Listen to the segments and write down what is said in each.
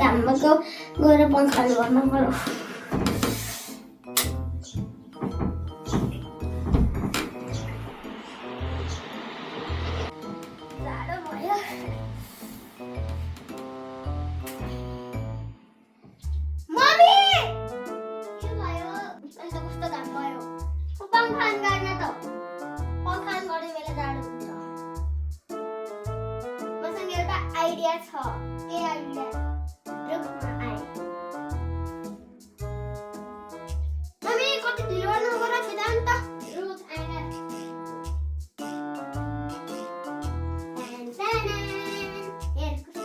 घाममा गएर पङ्खाले भर्नु पर्यो जाडो भयो मम्मी के भयो अन्त कस्तो घाम भयो पङ्खा अन गर्न त पङ्खा अन गर्ने बेला जाडो हुन्छ मसँग एउटा आइडिया छ के आइडिया रुखमा आए मम्मी कति ढिलो गर्नु गर छिटो आउनु त रुख आएन हेर कस्तो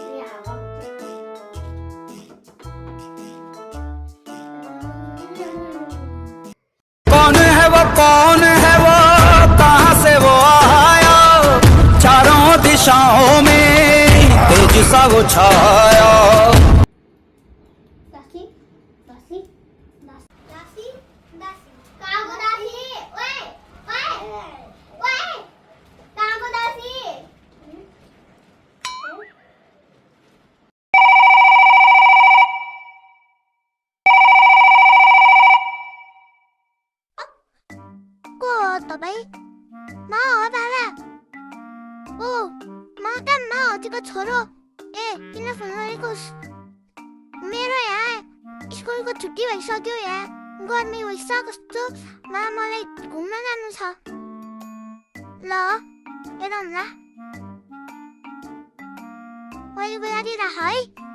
हावा कौन है वो कहाँ से वो आया चारों दिशाओं में तेज सा वो छाया दासी दासी दासी दासी कहाँ को दासी ओए ओए ओए कहाँ को दासी को हो तपाईँ म हो बाबा ओ म हजुरको छोरो ए किन फोन गरेकोस् मेरो यहाँ स्कुलको छुट्टी भइसक्यो यहाँ गर्मी भइसक्यो कस्तो मलाई घुम्न जानु छ ल हेरौँ ल मैले बेलादी राख है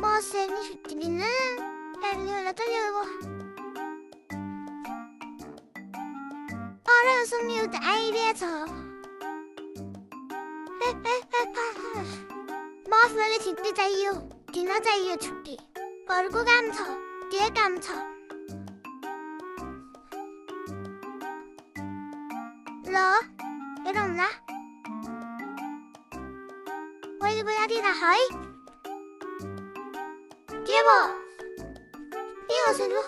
बसेनी छुट्टी लिन होला त ल्याएको अरे मसँग एउटा आइडिया छ बसलाई छुट्टी चाहियो दिन चाहियो छुट्टी घरको काम छ के काम छ ल हेरौँ ल मैले बोलाइदिइ राख है के भयो के हो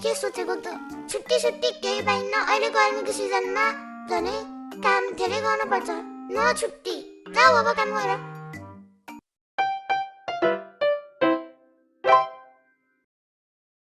के सोचेको त छुट्टी केही पाइन्न अहिले गर्मीको सिजनमा झनै काम धेरै गर्नुपर्छ न छुट्टी जाऊ अब काम गर